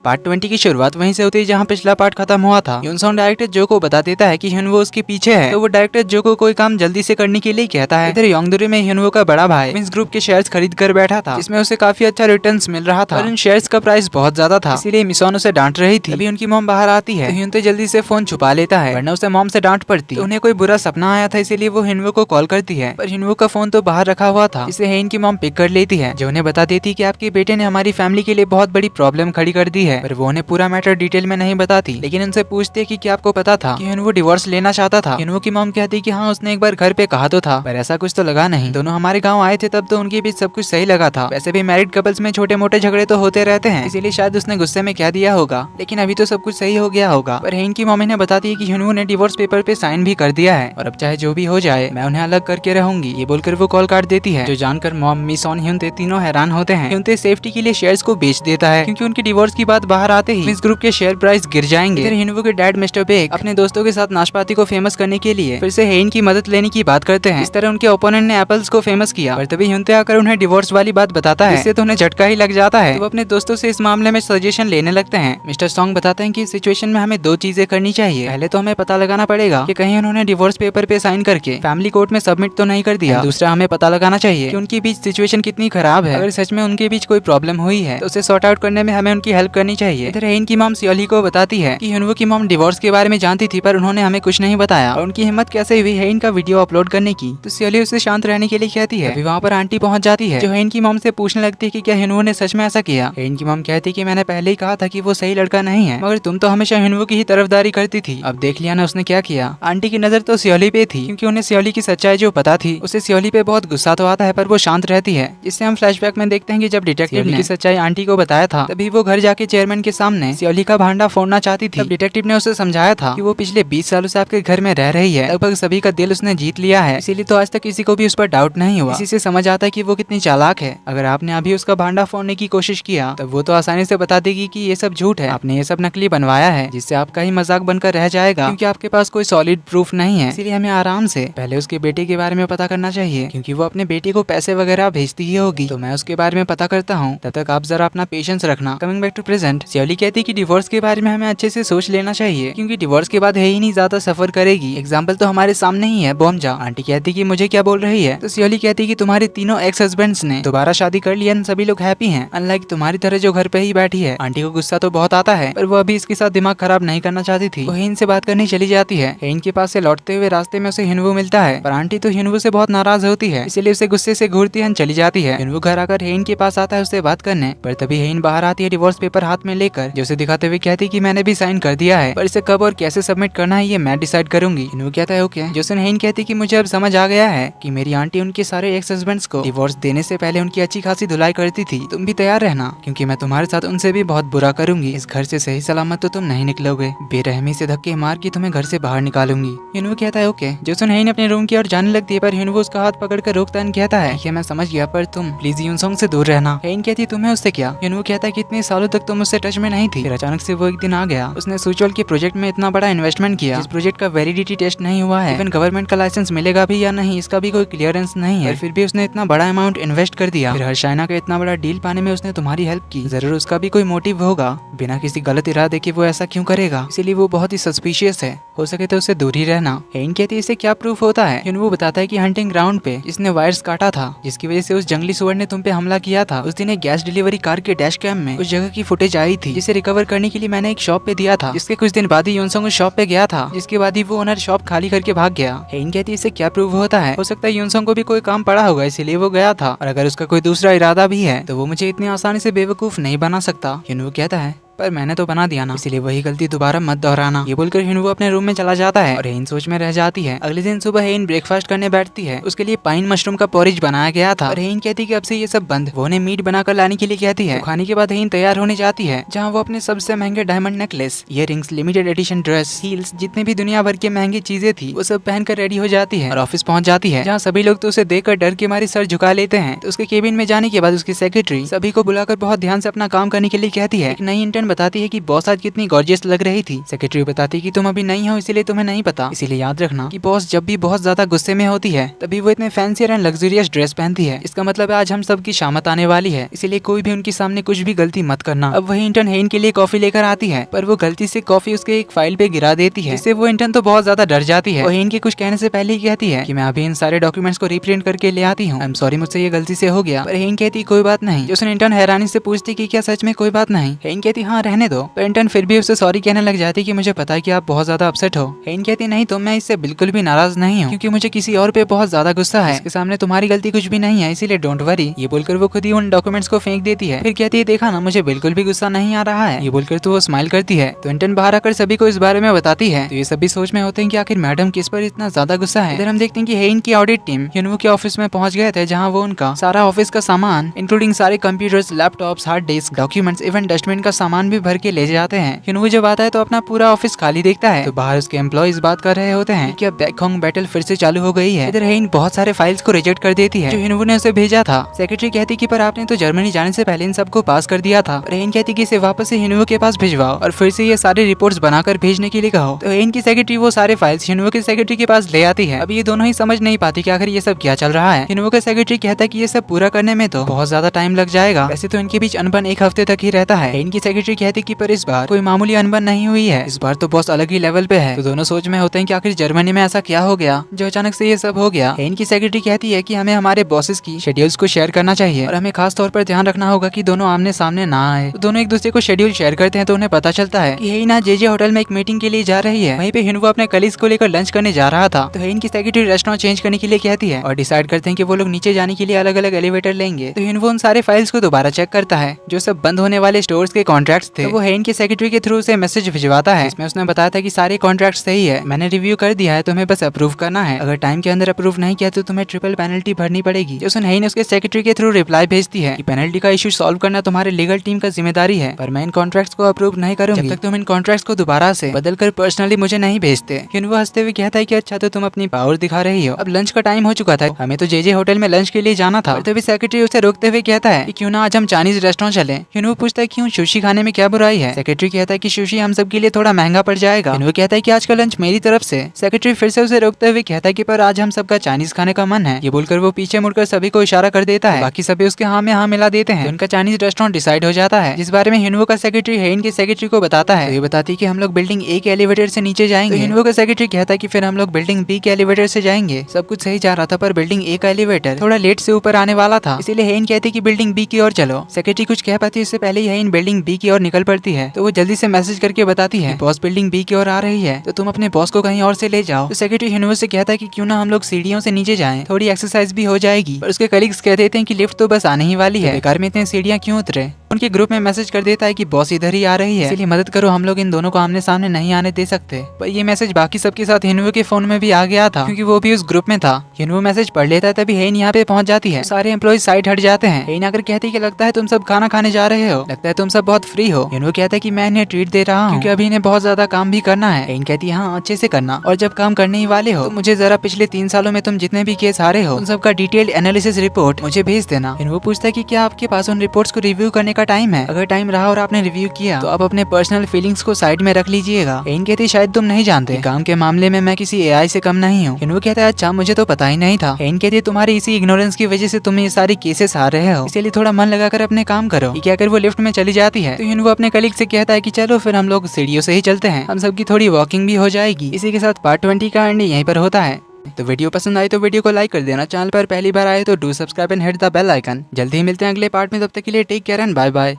Part 20 की शुरुआत वहीं से होती है जहाँ पिछला पार्ट खत्म हुआ था। यूनसोंग डायरेक्टर जो को बता देता है कि ह्यूनवो उसके पीछे है, तो वो डायरेक्टर जो को कोई काम जल्दी से करने के लिए कहता है। इधर योंगदुरी में ह्यूनवो का बड़ा भाई विंस ग्रुप के शेयर्स खरीद कर बैठा था, जिसमें उसे काफी अच्छा रिटर्न्स मिल रहा था, और इन शेयर्स का प्राइस बहुत ज्यादा था, इसीलिए मिसोन उसे डांट रही थी। अभी उनकी मॉम बाहर आती है तो ह्यूनते जल्दी से फोन छुपा लेता है, वरना उसे मॉम से डांट पड़ती। तो उन्हें कोई बुरा सपना आया था, इसीलिए वो ह्यूनवो को कॉल करती है, पर ह्यूनवो का फोन तो बाहर रखा हुआ था, जिसे हेन की मॉम पिक कर लेती है, जो उन्हें बता देती कि आपके बेटे ने हमारी फैमिली के लिए बहुत बड़ी प्रॉब्लम खड़ी कर दी है। पर वो उन्हें पूरा मैटर डिटेल में नहीं बताती, लेकिन उनसे पूछती है कि क्या आपको पता था कि ह्यूनवो डिवोर्स लेना चाहता था। ह्यूनवो की मॉम कहती कि हाँ, उसने एक बार घर पे कहा तो था, पर ऐसा कुछ तो लगा नहीं। दोनों हमारे गाँव आए थे तब तो उनके बीच सब कुछ सही लगा था। वैसे भी मैरिड कपल्स में छोटे मोटे झगड़े तो होते रहते हैं, इसीलिए शायद उसने गुस्से में कह दिया होगा, लेकिन अभी तो सब कुछ सही हो गया होगा। पर हेन की मॉम इन्हें बताती है कि ह्यूनवो ने डिवोर्स पेपर पे साइन भी कर दिया है, और अब चाहे जो भी हो जाए मैं उन्हें अलग करके रहूंगी। ये बोलकर वो कॉल काट देती है, जो जानकर मॉम, मिसोन, ह्यूनते तीनों हैरान होते हैं। ह्यूनते सेफ्टी के लिए शेयर्स को बेच देता है, क्योंकि उनकी डिवोर्स की बात बाहर आते ही इस ग्रुप के शेयर प्राइस गिर जाएंगे। इधर ह्यूनवो के डैड मिस्टर बेक अपने दोस्तों के साथ नाशपाती को फेमस करने के लिए फिर से हेन की मदद लेने की बात करते हैं। इस तरह उनके ओपोनेंट ने एप्पल्स को फेमस किया, पर तभी ह्यूनते आकर उन्हें डिवोर्स वाली बात बताता है, इससे तो उन्हें झटका ही लग जाता है। तो वो अपने दोस्तों से इस मामले में सजेशन लेने लगते हैं। मिस्टर सॉन्ग बताते हैं कि इस सिचुएशन में हमें दो चीजें करनी चाहिए। पहले तो हमें पता लगाना पड़ेगा कि कहीं उन्होंने डिवोर्स पेपर पे साइन करके फैमिली कोर्ट में सबमिट तो नहीं कर दिया। दूसरा, हमें पता लगाना चाहिए कि उनके बीच सिचुएशन कितनी खराब है। अगर सच में उनके बीच कोई प्रॉब्लम हुई है तो उसे सॉर्ट आउट करने में हमें उनकी हेल्प करनी चाहिए। इधर हेन की मॉम सियोली को बताती है कि ह्यूनवो की मॉम डिवोर्स के बारे में जानती थी, पर उन्होंने हमें कुछ नहीं बताया, और उनकी हिम्मत कैसे हुई हेन का वीडियो अपलोड करने की। तो सियोली उसे शांत रहने के लिए कहती है। अभी वहाँ पर आंटी पहुंच जाती है, जो हेन की मॉम से पूछने लगती है कि क्या ह्यूनवो ने सच में ऐसा किया। हेन की मॉम कहती है कि मैंने पहले ही कहा था कि वो सही लड़का नहीं है, मगर तुम तो हमेशा ह्यूनवो की ही तरफदारी करती थी। अब देख लिया ना उसने क्या किया। आंटी की नजर तो सियोली पे थी, क्योंकि उन्हें सियोली की सच्चाई जो पता थी। उसे सियोली पे बहुत गुस्सा तो आता है, पर वो शांत रहती है। जिससे हम फ्लैशबैक में देखते हैं कि जब डिटेक्टिव ने सच्चाई आंटी को बताया था, तभी वो घर जाके चेयरमैन के सामने सियोली का भांडा फोड़ना चाहती थी। तब डिटेक्टिव ने उसे समझाया था कि वो पिछले 20 सालों से आपके घर में रह रही है, लगभग सभी का दिल उसने जीत लिया है, इसीलिए तो आज तक किसी को भी उस पर डाउट नहीं हुआ। इसी से समझ आता है कि वो कितनी चालाक है। अगर आपने अभी उसका भांडा फोड़ने की कोशिश किया, तब वो तो आसानी से बता देगी कि ये सब झूठ है, आपने ये सब नकली बनवाया है, जिससे आपका ही मजाक बनकर रह जाएगा, क्योंकि आपके पास कोई सॉलिड प्रूफ नहीं है। इसीलिए हमें आराम से पहले उसके बेटे के बारे में पता करना चाहिए, क्योंकि वो अपने बेटे को पैसे वगैरह भेजती ही होगी। तो मैं उसके बारे में पता करता हूँ, तब तक आप जरा अपना पेशेंस रखना। कमिंग बैक टू प्रेजेंट, सियोली कहती है कि डिवोर्स के बारे में हमें अच्छे से सोच लेना चाहिए, क्योंकि डिवोर्स के बाद है ही नहीं ज्यादा सफर करेगी। एग्जाम्पल तो हमारे सामने ही है, बोमजा। आंटी कहती कि मुझे क्या बोल रही है, तो सियोली कहती कि तुम्हारे तीनों एक्स हस्बैंड्स ने दोबारा शादी कर लिया, सभी लोग हैप्पी हैं, अनलाइक तुम्हारी तरह जो घर पे ही बैठी है। आंटी को गुस्सा तो बहुत आता है, पर वो अभी इसके साथ दिमाग खराब नहीं करना चाहती थी। वो हेन से बात करने चली जाती है। हेन के पास से लौटते हुए रास्ते में उसे ह्यूनवो मिलता है, पर आंटी तो ह्यूनवो से बहुत नाराज होती है, इसलिए उसे गुस्से से घूरती है चली जाती है। ह्यूनवो घर आकर हेन के पास आता है उससे बात करने, पर तभी हेन बाहर आती है डिवोर्स पेपर हाथ में लेकर, जो उसे दिखाते हुए कहती कि मैंने भी साइन कर दिया है, पर इसे कब और कैसे सबमिट करना है ये मैं डिसाइड करूंगी। ह्यूनवो कहता है ओके। जोसन हेन कहती कि मुझे अब समझ आ गया है कि मेरी आंटी उनके सारे एक्स हस्बैंड्स को डिवोर्स देने से पहले उनकी अच्छी खासी धुलाई करती थी। तुम भी तैयार रहना, क्योंकि मैं तुम्हारे साथ उनसे भी बहुत बुरा करूंगी। इस घर से सही सलामत तो तुम नहीं निकलोगे, बेरहमी से धक्के मार के तुम्हें घर से बाहर निकालूंगी। ह्यूनवो कहता है ओके। जोसन हेन अपने रूम की ओर जाने लगती है, पर ह्यूनवो उसका हाथ पकड़कर रोकता है, कहता है कि मैं समझ गया, पर तुम प्लीज यूनसोंग से दूर रहना। हेन कहती तुम्हें उससे क्या। ह्यूनवो कहता है कि इतने सालों तक तुम उससे टच में नहीं थी, फिर अचानक से वो एक दिन आ गया। उसने सुचोल के प्रोजेक्ट में इतना बड़ा इन्वेस्टमेंट किया, जिस प्रोजेक्ट का वैलिडिटी टेस्ट नहीं हुआ है, इवन गवर्नमेंट का लाइसेंस मिलेगा भी या नहीं इसका भी कोई क्लियरेंस नहीं है, फिर भी उसने इतना बड़ा अमाउंट इन्वेस्ट कर दिया। फिर हर्षाइना का इतना बड़ा डील पाने में उसने तुम्हारी हेल्प की, जरूर उसका भी कोई मोटिव होगा। बिना किसी गलत इरादे के वो ऐसा क्यों करेगा, इसीलिए वो बहुत ही सस्पिशियस है, हो सके तो उससे दूर ही रहना। हेन कहती है इससे क्या प्रूफ होता है। ह्यूनवो बताता है कि हंटिंग ग्राउंड पे इसने वायर्स काटा था, जिसकी वजह से उस जंगली सुअर ने तुम पे हमला किया था। उस दिन एक गैस डिलीवरी कार के डैश कैम में उस जगह की फुटेज आई थी, जिसे रिकवर करने के लिए मैंने एक शॉप पे दिया था, जिसके कुछ दिन बाद ही यूनसोंग उस शॉप पे गया था, जिसके बाद ही वो ओनर शॉप खाली करके भाग गया। हेन कहती है इससे क्या प्रूफ होता है। हो सकता है यूनसोंग को भी कोई काम पड़ा होगा, इसीलिए वो गया था, और अगर उसका कोई दूसरा इरादा भी है तो वो मुझे इतनी आसानी से बेवकूफ नहीं बना सकता। ह्यूनवो कहता है पर मैंने तो बना दिया ना, इसीलिए वही गलती दोबारा मत दोहराना। ये बोलकर ह्यूनवो अपने रूम में चला जाता है और हेन सोच में रह जाती है। अगले दिन सुबह हेन ब्रेकफास्ट करने बैठती है। उसके लिए पाइन मशरूम का पोरिज बनाया गया था, और हेन कहती है कि अब से ये सब बंद। वो उन्हें मीट बनाकर लाने के लिए कहती है। खाने के बाद हेन तैयार होने जाती है, जहाँ वो अपने सबसे महंगे diamond necklace, earrings, limited edition dress, heels, जितने भी दुनिया भर के महंगी चीजें थी वो सब पहनकर रेडी हो जाती है और ऑफिस पहुंच जाती है, जहाँ सभी लोग तो उसे देखकर डर के मारे सर झुका लेते हैं। तो उसके केबिन में जाने के बाद उसकी सेक्रेटरी सभी को बुलाकर बहुत ध्यान से अपना काम करने के लिए कहती है। एक नई इंटर्न इंटर्न बताती है कि बॉस आज कितनी गॉर्जियस लग रही थी। सेक्रेटरी बताती है कि तुम अभी नहीं हो इसीलिए तुम्हें नहीं पता, इसीलिए याद रखना कि बॉस जब भी बहुत ज्यादा गुस्से में होती है तभी वो इतने फैंसी एंड लग्जरियस ड्रेस पहनती है। इसका मतलब आज हम सबकी शामत आने वाली है, इसीलिए कोई भी उनके सामने कुछ भी गलती मत करना। अब वही इंटर्न हेन के लिए कॉफी लेकर आती है, पर वो गलती से कॉफी उसके एक फाइल पे गिरा देती है, जिससे वो इंटर्न तो बहुत ज्यादा डर जाती है। वो हेन के कुछ कहने से पहले ही कहती है कि मैं अभी इन सारे डॉक्यूमेंट्स को रिप्रिंट करके ले आती हूँ, आई एम सॉरी मुझसे ये गलती से हो गया। पर हेन कहती कोई बात नहीं। उसने इंटर्न हैरानी से पूछती कि क्या सच में कोई बात नहीं? हेन कहती हाँ रहने दो। पर इंटर्न फिर भी उससे सॉरी कहने लग जाती कि मुझे पता है कि आप बहुत ज्यादा अपसेट हो। हेन कहती नहीं तो मैं इससे बिल्कुल भी नाराज नहीं हूँ, क्योंकि मुझे किसी और पे बहुत ज्यादा गुस्सा है, इसके सामने तुम्हारी गलती कुछ भी नहीं है, इसीलिए डोंट वरी। ये बोलकर वो खुद ही उन डॉक्यूमेंट्स को फेंक देती है। फिर कहती है देखा ना मुझे बिल्कुल भी गुस्सा नहीं आ रहा है। ये बोलकर तो वो स्माइल करती है। तो इंटर्न बाहर आकर सभी को इस बारे में बताती है। तो ये सभी सोच में होते हैं कि आखिर मैडम किस पर इतना ज्यादा गुस्सा है। इधर हम देखते हैं कि हेन की ऑडिट टीम ह्युनवू के ऑफिस में पहुंच गए थे, जहां वो उनका सारा ऑफिस का सामान इंक्लूडिंग सारे computers, laptops, hard disk, documents, even dustbin का सामान भी भर के ले जाते हैं। ह्युनवू जब आता है तो अपना पूरा ऑफिस खाली देखता है। तो बाहर उसके एम्प्लॉइज बात कर रहे होते हैं कि अब बैकहोंग बैटल फिर से चालू हो गई है। इधर हेन बहुत सारे फाइल्स को रिजेक्ट कर देती है जो ह्युनवू ने उसे भेजा था। सेक्रेटरी कहती कि पर आपने तो जर्मनी जाने से पहले इन सबको पास कर दिया था। हेन कहती कि इसे वापस से ह्युनवू के पास भिजवाओ और फिर से ये सारे रिपोर्ट्स बनाकर भेजने के लिए कहो। तो हेन की सेक्रेटरी वो सारे फाइल्स ह्युनवू के सेक्रेटरी के पास ले आती है। अब ये दोनों ही समझ नहीं पाती कि आखिर ये सब क्या चल रहा है। ह्युनवू का सेक्रेटरी कहता है कि ये सब पूरा करने में तो बहुत ज्यादा टाइम लग जाएगा, वैसे तो इनके बीच अनबन एक हफ्ते तक ही रहता है। इनकी सेक्रेटरी कहती कि पर इस बार कोई मामूली अनबन नहीं हुई है, इस बार तो बॉस अलग ही लेवल पे है। तो दोनों सोच में होते हैं कि आखिर जर्मनी में ऐसा क्या हो गया जो अचानक से ये सब हो गया। इनकी सेक्रेटरी कहती है कि हमें हमारे बॉसेस की शेड्यूल्स को शेयर करना चाहिए और हमें खास तौर पर ध्यान रखना होगा कि दोनों आमने सामने ना आए। तो दोनों एक दूसरे को शेड्यूल शेयर करते हैं। तो उन्हें पता चलता है कि हेन आज जेजे होटल में एक मीटिंग के लिए जा रही है। वहीं पे ह्युनवू अपने कलीग्स को लेकर लंच करने जा रहा था। तो हेन की सेक्रेटरी रेस्टोरेंट चेंज करने के लिए कहती है और डिसाइड करते हैं कि वो लोग नीचे जाने के लिए अलग अलग एलिवेटर लेंगे। तो ह्युनवू उन सारे फाइल्स को दोबारा चेक करता है जो सब बंद होने वाले स्टोर्स के कॉन्ट्रैक्ट्स थे। तो वो हेन की सेक्रेटरी के थ्रू उसे मैसेज भिजवाता है, इसमें उसने बताया था कि सारे कॉन्ट्रैक्ट सही है, मैंने रिव्यू कर दिया है, तुम्हें बस अप्रूव करना है। अगर टाइम के अंदर अप्रूव नहीं किया तो तुम्हें ट्रिपल पेनल्टी भरनी पड़ेगी। जो हेन उसके सेक्रेटरी के थ्रू रिप्लाई भेजती है कि पेनल्टी का इशू सॉल्व करना तुम्हारे लीगल टीम का जिम्मेदारी है, पर मैं इन कॉन्ट्रैक्ट्स को अप्रूव नहीं करूंगी जब तक तुम इन कॉन्ट्रैक्ट्स को दोबारा से बदलकर पर्सनली मुझे नहीं भेजते। ह्युनवू हंसते हुए कहता है कि अच्छा तो तुम अपनी पावर दिखा रही हो। अब लंच का टाइम हो चुका था, हमें तो जेजे होटल में लंच के लिए जाना था। तभी सेक्रेटरी उसे रोकते हुए कहता है कि क्यों ना आज हम चाइनीज रेस्टोरेंट चले। ह्युनवू पूछता है क्यों, सुशी खाने में क्या बुराई है? सेक्रेटरी कहता है कि सुशी हम सब के लिए थोड़ा महंगा पड़ जाएगा। ह्युनवू कहता है कि आज का लंच मेरी तरफ से। सेक्रेटरी फिर से उसे रोकते हुए कहता है कि पर आज हम सबका चाइनीज खाने का मन है। ये बोलकर वो पीछे मुड़कर सभी को इशारा कर देता है, बाकी सभी उसके हाँ में हाँ मिला देते हैं। उनका चाइनीज रेस्टोरेंट डिसाइड हो जाता है, जिस बारे में ह्युनवू का सेक्रेटरी हेन के सेक्रेटरी को बताता है। तो ये बताती है कि हम लोग बिल्डिंग ए के एलिवेटर से नीचे जाएंगे। तो ह्युनवू का सेक्रेटरी कहता है कि फिर हम लोग बिल्डिंग बी के एलिवेटर से जाएंगे। सब कुछ सही जा रहा था, पर बिल्डिंग ए का एलिवेटर थोड़ा लेट से ऊपर आने वाला था, इसीलिए हेन कहती है कि बिल्डिंग बी की ओर चलो। सेक्रेटरी कुछ कह पाती है इससे पहले ही हेन बिल्डिंग बी की ओर निकल पड़ती है। तो वो जल्दी से मैसेज करके बताती है बॉस बिल्डिंग बी की ओर आ रही है, तो तुम अपने बॉस को कहीं और से ले जाओ। तो सेक्रेटरी ह्युनवू से कहता है कि क्यों ना हम लोग सीढ़ियों से नीचे जाएं, थोड़ी एक्सरसाइज भी हो जाएगी। पर उसके कलीग्स कह देते हैं कि लिफ्ट तो बस आने ही वाली है, बेकार में इतनी सीढ़ियां क्यों उतरे। उनके ग्रुप में मैसेज कर देता है कि बॉस इधर ही आ रही है, इसलिए मदद करो, हम लोग इन दोनों को आमने सामने नहीं आने दे सकते। पर ये मैसेज बाकी सबके साथ ह्युनवू के फोन में भी आ गया था, क्योंकि वो भी उस ग्रुप में था। ह्युनवू मैसेज पढ़ लेता है, तभी हेन यहाँ पे पहुंच जाती है। सारे एम्प्लॉय साइड हट जाते हैं। हेन आकर कहती है कि लगता है तुम सब खाना खाने जा रहे हो, लगता है तुम सब बहुत फ्री हो। ह्युनवू कहता है कि मैं इन्हें ट्रीट दे रहा हूँ क्योंकि अभी इन्हें बहुत ज्यादा काम भी करना है। हेन कहती है हाँ अच्छे से करना, और जब काम करने ही वाले हो तो मुझे जरा पिछले 3 सालों में तुम जितने भी केस हारे हो उन सबका डिटेल्ड एनालिसिस रिपोर्ट मुझे भेज देना। ह्युनवू पूछता है कि क्या आपके पास उन रिपोर्ट्स को रिव्यू करने का टाइम है? अगर टाइम रहा और आपने रिव्यू किया तो आप अपने पर्सनल फीलिंग्स को साइड में रख लीजिएगा। हेन कहती शायद तुम नहीं जानते, काम के मामले में मैं किसी एआई से कम नहीं हूँ। ह्युनवू कहता है अच्छा मुझे तो पता ही नहीं था। हेन कहती है तुम्हारी इसी इग्नोरेंस की वजह से तुम ये सारे केसेस हार रहे हो, इसलिए थोड़ा मन लगाकर अपने काम करो। ये कहकर वो लिफ्ट में चली जाती है। तो ह्युनवू अपने कलीग से कहता है कि चलो फिर हम लोग सीढ़ियों से ही चलते हैं, हम सबकी थोड़ी वॉकिंग भी हो जाएगी। इसी के साथ पार्ट 20 का एंड यहीं पर होता है। तो वीडियो पसंद आई तो वीडियो को लाइक कर देना, चैनल पर पहली बार आए तो do subscribe and hit the bell icon. जल्दी ही मिलते हैं अगले पार्ट में, तब तक के लिए take care and bye bye.